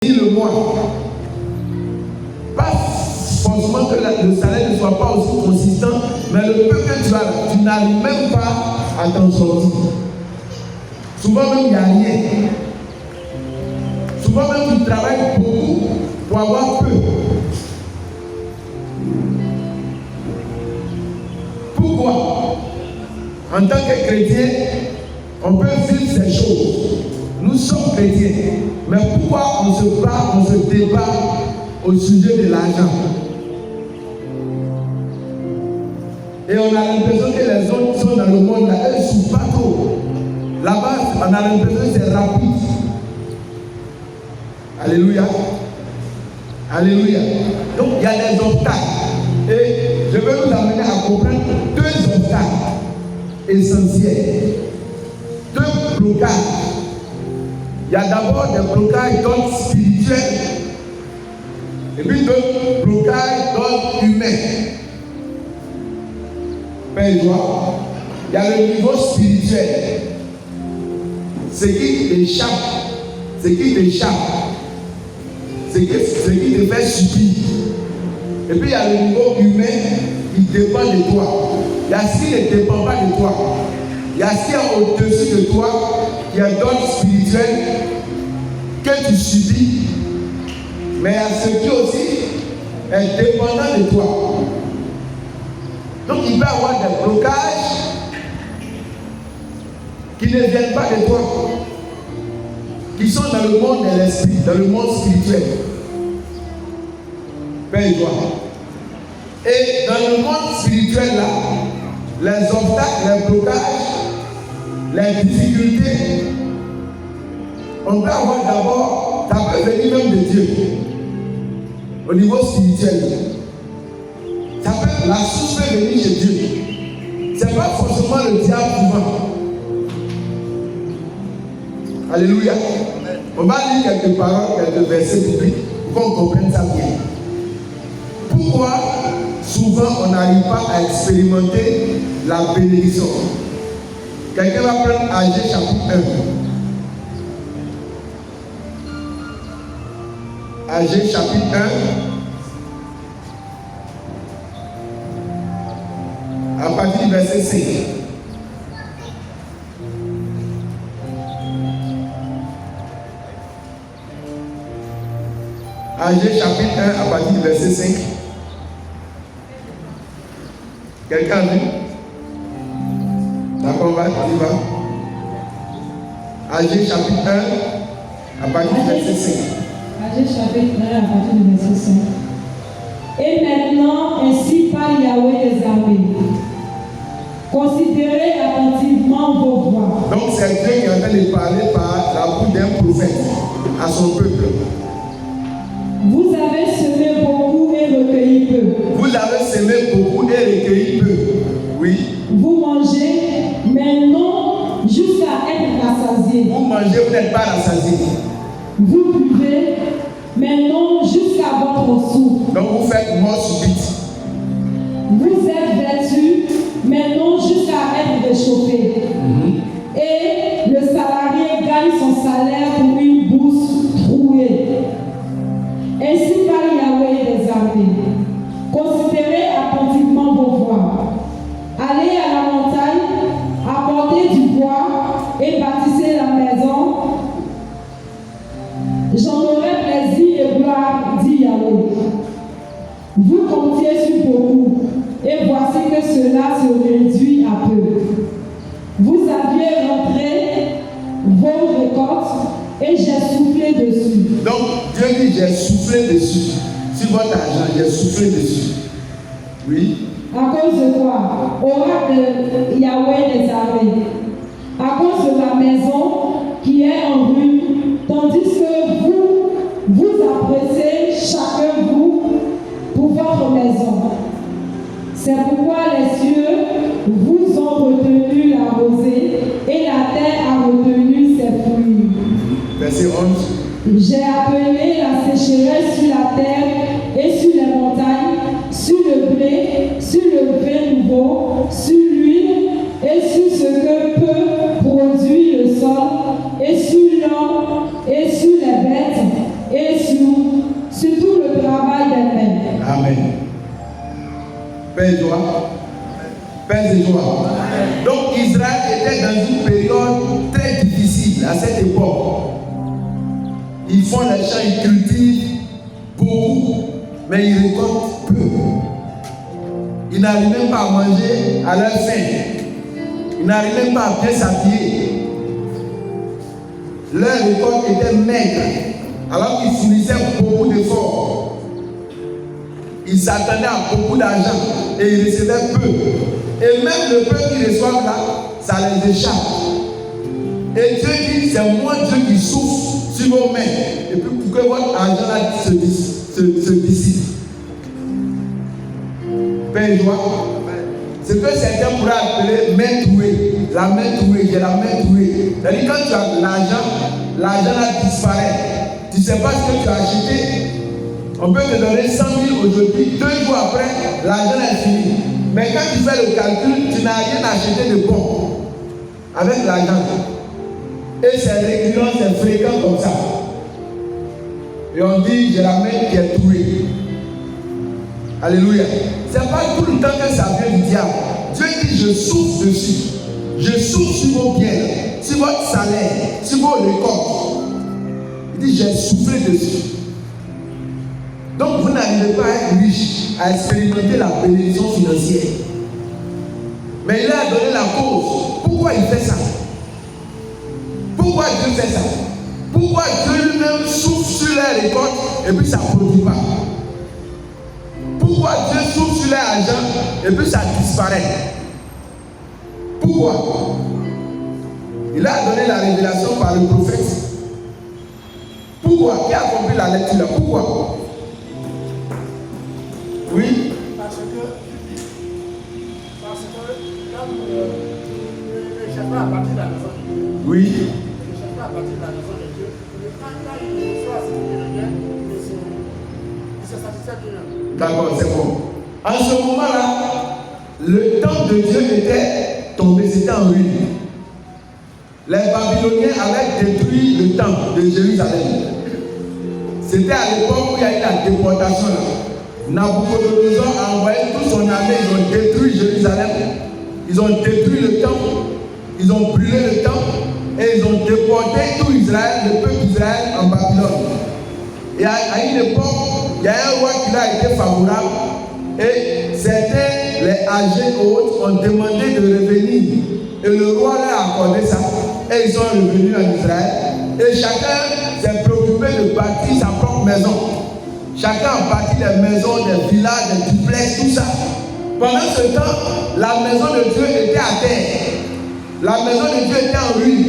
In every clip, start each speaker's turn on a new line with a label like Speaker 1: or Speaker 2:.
Speaker 1: le mois. Pas forcément que le salaire ne soit pas aussi consistant, mais le peu que tu as, tu n'arrives même pas à t'en sortir. Souvent même il n'y a rien. Souvent même tu travailles beaucoup pour avoir peu. Pourquoi? En tant que chrétien, on peut vivre ces choses. Nous sommes chrétiens. Mais pourquoi on se bat, on se débat au sujet de l'argent? Et on a l'impression que les autres qui sont dans le monde là, eux ne souffrent pas trop. Là-bas, on a l'impression que c'est rapide. Alléluia. Alléluia. Donc il y a des obstacles. Et je veux vous amener à comprendre deux obstacles essentiels. Deux blocages. Il y a d'abord des blocages d'ordre spirituel et puis d'autres blocages d'ordre humain. Père, il y a le niveau spirituel. Ce qui échappe, ce qui t'échappe, ce qui te fait subir. Et puis il y a le niveau humain qui dépend de toi. Il y a ce qui ne dépend pas de toi. Il y a ce qui est au-dessus de toi, qui est d'ordre spirituel que tu subis. Mais il y a ce qui aussi est dépendant de toi. Donc il peut y avoir des blocages qui ne viennent pas de toi, qui sont dans le monde de l'esprit, dans le monde spirituel. Père et toi. Et dans le monde spirituel là, les obstacles, les blocages, les difficultés, on peut avoir d'abord, ça peut venir même de Dieu, au niveau spirituel. Ça peut, la source peut venir chez Dieu. Ce n'est pas forcément le diable souvent. Alléluia. On va lire quelques paroles, quelques versets bibliques pour qu'on comprenne ça bien. Pourquoi souvent on n'arrive pas à expérimenter la bénédiction? Quelqu'un va prendre Agé chapitre 1. Agé chapitre 1. À partir du verset 5. Agé chapitre 1 à partir du verset 5. Quelqu'un a vu? D'accord, on y va. Agé chapitre 1 à partir du verset 5.
Speaker 2: Agé chapitre 1 à partir du verset 5. Et maintenant, ainsi parle Yahweh des armées. Considérez attentivement vos voix.
Speaker 1: Donc c'est Dieu qui est en train de parler par la bouche d'un prophète à son peuple.
Speaker 2: Vous avez semé beaucoup et recueilli peu.
Speaker 1: Vous avez semé beaucoup et recueilli peu. Oui.
Speaker 2: Vous mangez, mais non jusqu'à être rassasié.
Speaker 1: Vous mangez, vous n'êtes pas rassasié.
Speaker 2: Vous buvez, mais non jusqu'à votre souffle.
Speaker 1: Donc vous faites mort subite.
Speaker 2: Vous êtes vêtus, mais non jusqu'à être réchauffé. Et le salarié gagne son salaire pour une bourse trouée. Ainsi parle Yahweh des armées. Considérez attentivement vos voies. Allez à la montagne, apportez du bois et bâtissez la maison. J'en aurai plaisir et gloire, dit Yahweh. Vous comptiez sur beaucoup, et voici que cela se réduit à peu. Vous aviez rentré vos récoltes et j'ai soufflé dessus.
Speaker 1: Donc Dieu dit j'ai soufflé dessus. Sur votre argent, j'ai soufflé dessus. Oui.
Speaker 2: À cause de quoi? Oracle de Yahweh des armées. À cause de la maison qui est en ruine, tandis que vous appréciez chacun vous pour votre maison. C'est pourquoi les cieux vous ont retenu la rosée et la terre a retenu ses fruits.
Speaker 1: Verset 11.
Speaker 2: J'ai appelé la sécheresse sur la terre et sur les montagnes, sur le blé, sur le vin nouveau, sur l'huile et sur ce que peut produire le sol, et sur l'homme, et sur les bêtes, et
Speaker 1: Paix et joie. Paix et joie. Donc Israël était dans une période très difficile à cette époque. Ils font les champs, ils cultivent beaucoup, mais ils récoltent peu. Ils n'arrivent même pas à manger à leur faim. Ils n'arrivent même pas à bien s'habiller. Leur récolte était maigre, alors qu'ils fournissaient beaucoup d'efforts. Ils s'attendaient à beaucoup d'argent et ils recevaient peu. Et même le peu qu'ils reçoivent là, ça les échappe. Et Dieu dit, c'est moi Dieu qui souffle sur vos mains. Et puis pour que votre argent là se dissipe. Paix et joie. Ce que certains pourraient appeler main trouée. La main trouée, j'ai la main trouée. C'est-à-dire quand tu as l'argent là disparaît. Tu ne sais pas ce que tu as acheté. On peut te donner 100 000 aujourd'hui, 2 jours après, l'argent est fini. Mais quand tu fais le calcul, tu n'as rien acheté de bon avec l'argent. Et c'est récurrent, c'est fréquent comme ça. Et on dit, j'ai la main qui est trouée. Alléluia. Ce n'est pas tout le temps que ça vient du diable. Dieu dit, je souffle dessus. Je souffle sur vos biens, sur votre salaire, sur vos récoltes. Il dit, j'ai soufflé dessus. Donc vous n'arrivez pas à être riche, à expérimenter la bénédiction financière. Mais il a donné la cause. Pourquoi il fait ça? Pourquoi Dieu fait ça? Pourquoi Dieu lui-même souffle sur les récoltes et puis ça ne produit pas? Pourquoi Dieu souffle sur leur argent et puis ça disparaît? Pourquoi? Il a donné la révélation par le prophète. Pourquoi? Qui a compris la lecture là? Pourquoi? Oui.
Speaker 3: Parce que comme le chef a parti de la maison de Dieu.
Speaker 1: Oui.
Speaker 3: Le chef a parti de la maison de Dieu. Quand il reçoit ce qu'il vient, il se satisfait lui-même.
Speaker 1: D'accord, c'est bon. En ce moment-là, le temple de Dieu était tombé, c'était en ruine. Les Babyloniens avaient détruit le temple de Jérusalem. C'était à l'époque où il y a eu la déportation là. Nabucodonosor a envoyé toute son armée, ils ont détruit Jérusalem, ils ont détruit le temple, ils ont brûlé le temple et ils ont déporté tout Israël, le peuple d'Israël en Babylone. Et à une époque, il y a un roi qui a été favorable et certains, les âgés et autres, ont demandé de revenir. Et le roi leur a accordé ça et ils sont revenus en Israël. Et chacun s'est préoccupé de bâtir sa propre maison. Chacun a bâti des maisons, des villages, des duplex, tout ça. Pendant ce temps, la maison de Dieu était à terre. La maison de Dieu était en ruine.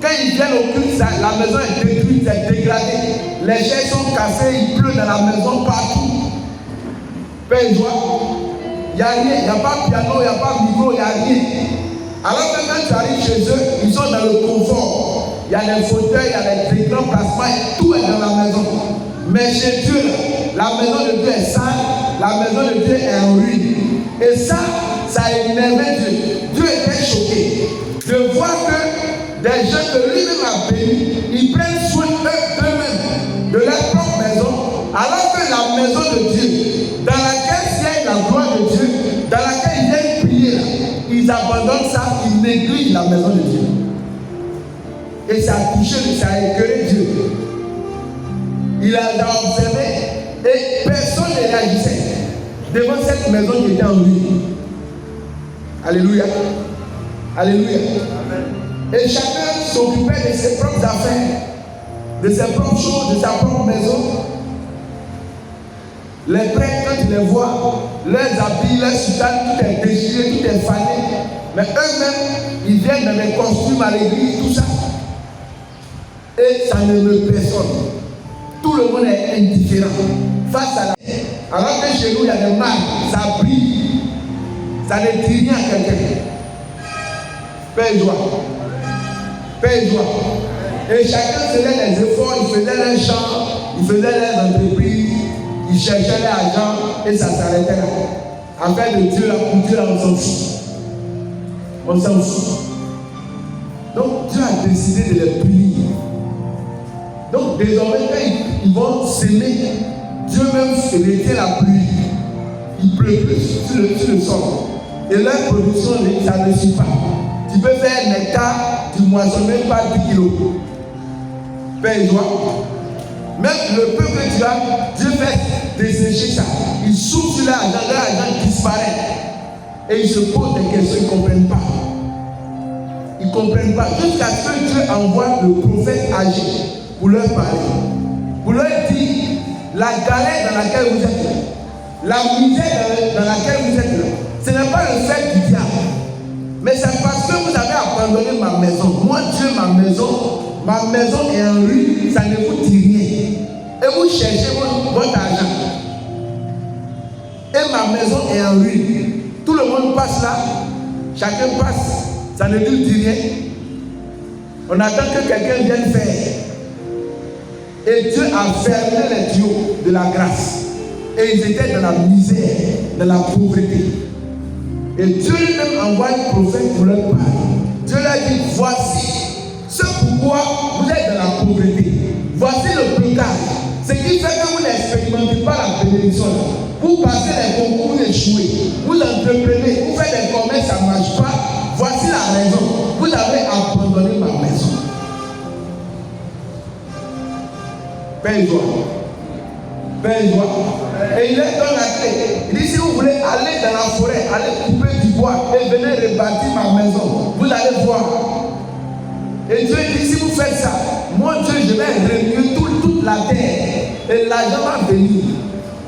Speaker 1: Quand ils viennent au culte, la maison est détruite, c'est dégradé. Les chaises sont cassées, il pleut dans la maison partout. Paix et joie. Il n'y a rien, il n'y a pas de piano, il n'y a pas de micro, il n'y a rien. Alors que quand tu arrives chez eux, ils sont dans le confort. Il y a des fauteuils, il y a des grands placements, tout est dans la maison. Mais chez Dieu, la maison de Dieu est sale, la maison de Dieu est en ruine. Et ça a énervé Dieu. Dieu était choqué de voir que des gens que lui-même a bénis, ils prennent soin d'eux-mêmes, de leur propre maison, alors que la maison de Dieu, dans laquelle il y a la gloire de Dieu, dans laquelle il viennent prier, là, ils abandonnent ça, ils négligent la maison de Dieu. Et ça a touché, ça a écœuré Dieu. Il a observé et personne ne réagissait devant cette maison qui était en ruine. Alléluia. Alléluia. Et chacun s'occupait de ses propres affaires, de ses propres choses, de sa propre maison. Les prêtres, quand tu les vois, leurs habits, leurs soutanes, tout est déchiré, tout est fané. Mais eux-mêmes, ils viennent dans les costumes à l'église, tout ça. Et ça ne me personne. Tout le monde est indifférent face à la. Alors que chez nous, il y a des marques, ça brille. Ça ne dit rien à quelqu'un. Paix et joie. Paix et joie. Et chacun faisait des efforts, il faisait leurs champs, il faisait leurs entreprises, il cherchait l'argent et ça s'arrêtait là. Affaire de Dieu, là, pour Dieu, là, on s'en fout. On s'en fout. Donc Dieu a décidé de les punir. Donc désormais, quand ils vont s'aimer, Dieu même retient la pluie. il pleut plus sur le sol. Et leur production, ça ne suit pas. Tu peux faire un hectare, tu ne moissonnes même pas 10 kilos. Père et joie. Même le peu que tu as, Dieu fait dessécher ça. Il souffle sur l'argent disparaît. Et ils se posent des questions, ils ne comprennent pas. Ils ne comprennent pas. Jusqu'à ce que Dieu envoie le prophète âgé pour leur parler. Pour leur dire, la galère dans laquelle vous êtes là, la misère dans laquelle vous êtes là, ce n'est pas le fait du diable. Mais c'est parce que vous avez abandonné ma maison. Moi, Dieu, ma maison est en ruine, ça ne vous dit rien. Et vous cherchez votre argent. Et ma maison est en ruine. Tout le monde passe là, chacun passe, ça ne lui dit rien. On attend que quelqu'un vienne faire. Et Dieu a fermé les tuyaux de la grâce. Et ils étaient dans la misère, dans la pauvreté. Et Dieu lui-même envoie un prophète pour leur parler. Dieu leur dit, voici ce pourquoi vous êtes dans la pauvreté. Voici le blocage. Ce qui fait que vous n'expérimentez pas la bénédiction. Vous passez les concours, vous échouez. Vous entreprenez, vous faites des commerces, ça ne marche pas. Voici la raison. Vous avez abandonné ma maison. Père joie. Père joie. Et il est dans la clé. Il dit, si vous voulez aller dans la forêt, allez couper du bois et venez rebâtir ma maison. Vous allez voir. Et Dieu dit, si vous faites ça, moi Dieu, je vais remuer toute la terre. Et l'argent va venir.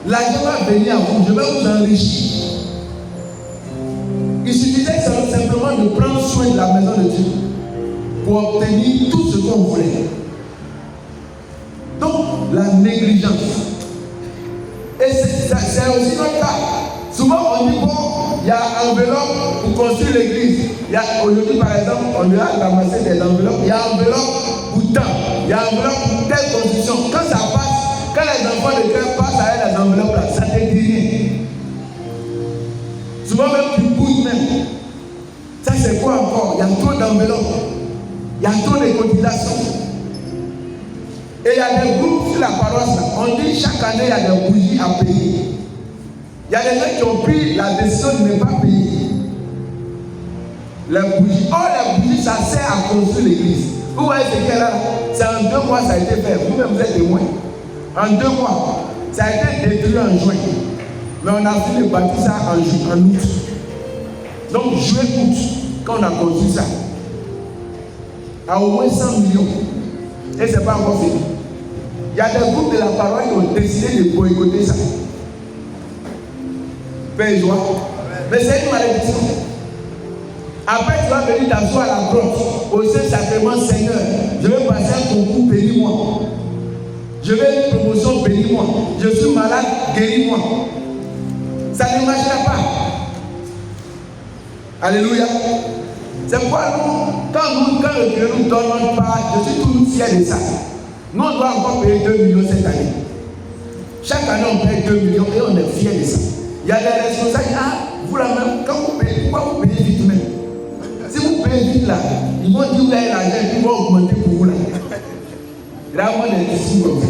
Speaker 1: L'argent va venir à vous. Je vais vous enrichir. Il suffisait simplement de prendre soin de la maison de Dieu pour obtenir tout ce qu'on voulait. Donc, la négligence. Et c'est aussi notre cas. Souvent, on dit, bon, il y a enveloppe pour construire l'église. Aujourd'hui, par exemple, on doit ramasser des enveloppes. Il y a enveloppe pour temps. Il y a enveloppe pour telle construction. Quand ça passe, quand les enfants de cœur passent avec les enveloppes là, ça ne dit rien. Souvent même tu bouges même. Ça c'est quoi encore? Il y a trop d'enveloppes. Il y a trop de cotisations. Et il y a des groupes sur la paroisse là. On dit chaque année il y a des bougies à payer. Il y a des gens qui ont pris la décision de ne pas payer. Les bougies. Or les bougies ça sert à construire l'église. Vous voyez ce qu'il y a là? C'est en 2 mois ça a été fait. Vous-même vous êtes témoin. En 2 mois, ça a été détruit en juin. Mais on a fini de bâtir ça en août. Donc, juillet-août, quand on a construit ça, à au moins 100 millions. Et ce n'est pas encore fini. Il y a des groupes de la paroisse qui ont décidé de boycotter ça. Paix et joie. Mais c'est une malédiction. Après, tu vas venir t'asseoir à la grotte, au Saint-Sacrement, Seigneur. Je vais passer un concours, bénis-moi. Je veux une promotion, bénis-moi. Je suis malade, guéris-moi. Ça ne marchera pas. Alléluia. C'est pourquoi quand le Dieu nous donne notre part, je suis tout fier de ça. Nous, on doit encore payer 2 millions cette année. Chaque année, on paye 2 millions et on est fier de ça. Il y a des responsables, vous la même, quand vous payez, pourquoi vous payez vite même? Si vous payez vite là, ils vont dire vous avez l'argent et puis ils vont augmenter pour vous là. Là, moi, des discours comme ça.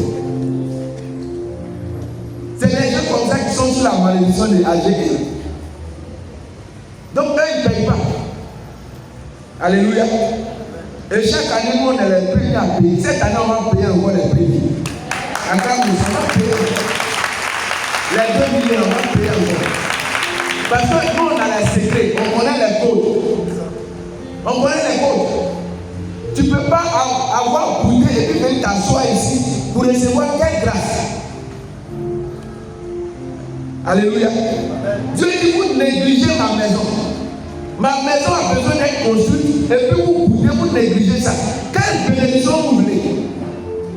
Speaker 1: C'est les gens comme ça qui sont sous la malédiction de AGE. Donc, eux, ils ne payent pas. Alléluia. Et chaque année, nous, on est les premiers à payer. Cette année, on va payer encore les premiers. Encore, nous allons payer. Les 2 millions, on va payer encore. Parce que nous, on a les secrets, on connaît les codes. On connaît les codes. Tu ne peux pas avoir boudé et puis venir t'asseoir ici pour recevoir quelle grâce. Alléluia. Dieu dit, vous négligez ma maison. Ma maison a besoin d'être construite et puis vous boudez, vous négligez ça. Quelle bénédiction vous voulez?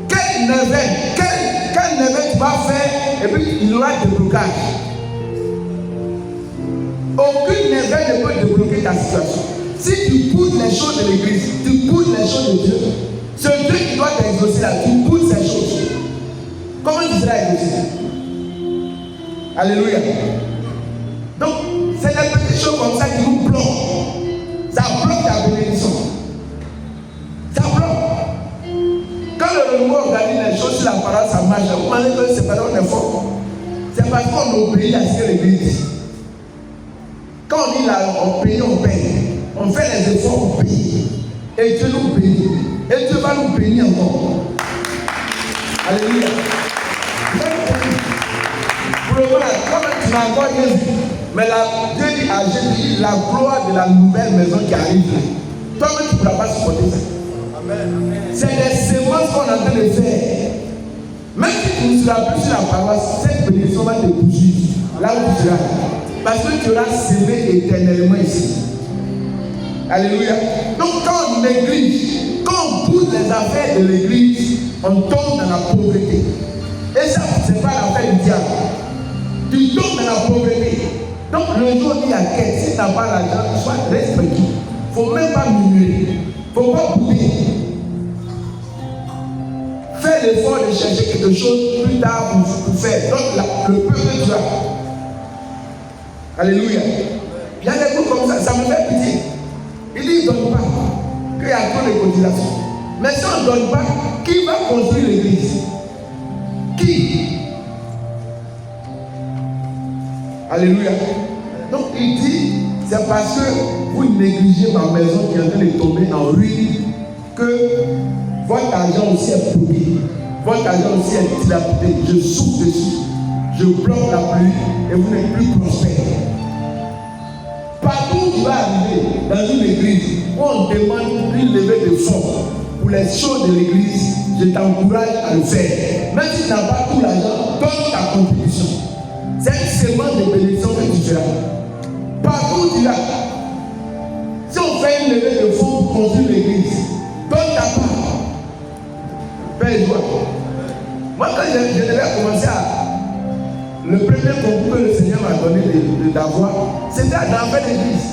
Speaker 1: Quel neveu tu vas faire et puis il y aura des blocages. Aucune neveu ne peut débloquer ta situation. Si tu pousses les choses de l'église, tu pousses les choses de Dieu, ce Dieu qui doit t'exaucer là, tu pousses ces choses. Comment tu seras exaucé? Alléluia. Donc, c'est des petites choses comme ça qui nous bloquent. Ça bloque ta bénédiction. Ça bloque. Quand le renouveau organise les choses sur la parole, ça marche. Vous m'avez dit que c'est pas là on est fort. C'est parce qu'on obéit à ce que l'Église dit. Quand on dit là, on paye, on paye. On fait les efforts pour payer. Et Dieu nous bénit. Et Dieu va nous bénir encore. Alléluia. Pour le moment, comme tu n'as encore rien vu, mais Dieu dit à Jésus, la gloire de la nouvelle maison qui arrive là. Toi-même, tu ne pourras pas supporter ça. Amen. C'est des séances qu'on est en train de faire. Même si tu ne seras plus sur la paroisse, cette bénédiction va te poursuivre là où tu seras. Parce que tu auras sémé éternellement ici. Alléluia. Donc quand on néglige, quand on bouge les affaires de l'église, on tombe dans la pauvreté. Et ça, ce n'est pas l'affaire du diable. Tu tombes dans la pauvreté. Donc le jour où il y a quête, si tu n'as pas l'argent, sois respectueux. Il ne faut même pas murmurer. Il ne faut pas bouder. Fais l'effort de chercher quelque chose plus tard pour faire. Donc le peuple de Dieu. Alléluia. Il y a des groupes comme ça me fait pitié. Il dit, il ne donne pas, qu'il y a trop de cotisations. Mais si on ne donne pas, qui va construire l'église? Qui? Alléluia. Donc il dit, c'est parce que vous négligez ma maison qui est en train de tomber en ruine que votre argent aussi est pourri. Votre argent aussi est dilapidé. Je souffle dessus. Je bloque la pluie et vous n'êtes plus prospère. Partout où tu vas arriver dans une église où on demande une levée de fonds pour les choses de l'église, je t'encourage à le faire. Même si tu n'as pas tout l'argent, donne ta contribution. C'est une séquence de bénédiction que tu feras. Partout où tu vas. Si on fait une levée de fonds pour construire l'église, donne ta part. Père joie. Moi, quand je devais commencer à. Le premier concours que le Seigneur m'a donné d'avoir, c'était à l'enfer d'église.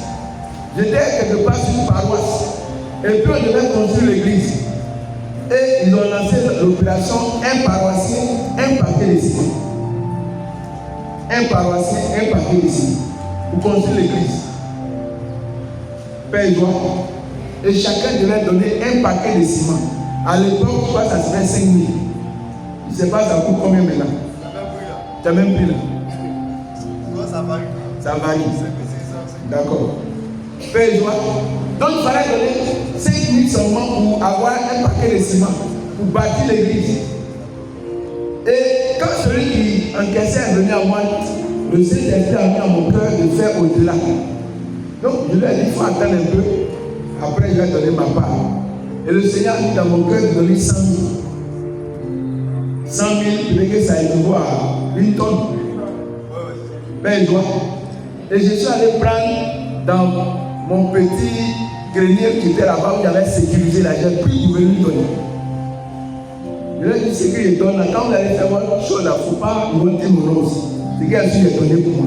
Speaker 1: J'étais quelque part sur une paroisse. Et puis on devait construire l'église. Et ils ont lancé l'opération un paroissien, un paquet de ciment. Un paroissien, un paquet de ciment. Pour construire l'église. Père joie. Et chacun devait donner un paquet de ciment. À l'époque, je crois que ça se fait 5 000. Je ne sais pas ça coûte combien maintenant. Tu n'as même plus là. Ça varie. Ça varie. D'accord. Père joie. Donc il fallait donner 5 000 seulement pour avoir un paquet de ciment pour bâtir l'église. Et quand celui qui encaissait est venu à moi, le Saint-Esprit a mis à mon cœur de faire au-delà. Donc je lui ai dit, il faut attendre un peu. Après, je vais donner ma part. Et le Seigneur a mis dans mon cœur de donner 100 000. 100 000, peut-être que ça équivaut à 1 tonne. Père joie. Et je suis allé prendre dans mon petit grenier qui était là-bas où j'avais sécurisé la j'ai pris pour venir lui donner. Je lui ai dit ce que je donne là, quand vous allez faire votre chose là, il ne faut pas monter mon nom aussi. Ce qu'il a su est donné pour moi.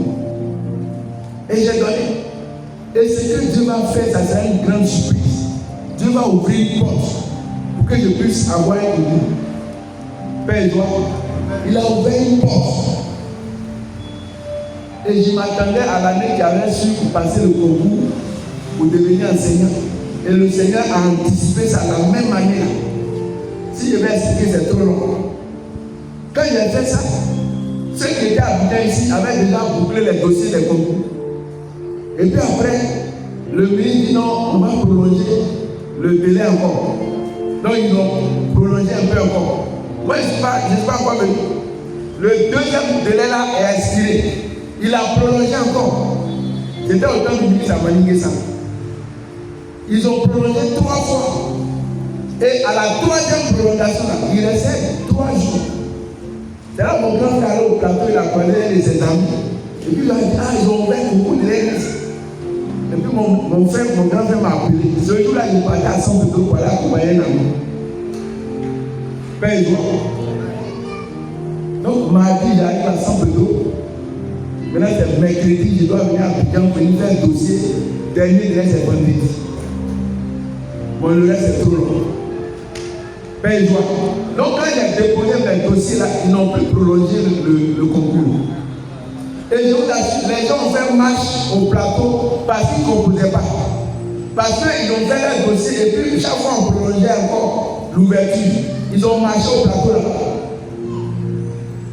Speaker 1: Et j'ai donné. Et ce que Dieu va faire, ça sera une grande surprise. Dieu va ouvrir une porte pour que je puisse avoir un bout. Père joie. Il a ouvert une porte. Et je m'attendais à l'année qui avait su pour passer le concours pour devenir enseignant. Et le Seigneur a anticipé ça la même année. Si je vais expliquer, c'est trop long. Quand il a fait ça, ceux qui étaient habitants ici avaient déjà bouclé les dossiers des concours. Et puis après, le ministre dit non, on va prolonger le délai encore. Donc ils ont prolongé un peu encore. Moi, je ne sais pas quoi venir. Le deuxième délai là est expiré. Il a prolongé encore. C'était au temps du ministre à Manigué-San. Ils ont prolongé 3 fois. Et à la 3e prolongation, là, il restait 3 jours. C'est là mon grand frère allait au plateau, il a parlé de ses amis. Et puis il a dit, ils ont ouvert beaucoup de règles. Et puis mon grand frère m'a appelé. Ce jour-là, il partait à 100 euros pour aller accompagner un ami. Père joie. Donc mardi, j'arrive à 100 euros. Maintenant, c'est mercredi, je dois venir à Abidjan pour venir faire un dossier. Dernier délai, c'est vendredi. Bon, le reste, c'est trop long. Père joie. Donc, quand j'ai déposé mes dossiers là, ils n'ont plus prolongé le concours. Et je vous assure, les gens ont fait marche au plateau parce qu'ils ne composaient pas. Parce qu'ils ont fait leur dossier et puis chaque fois on prolongeait encore l'ouverture. Ils ont marché au plateau là.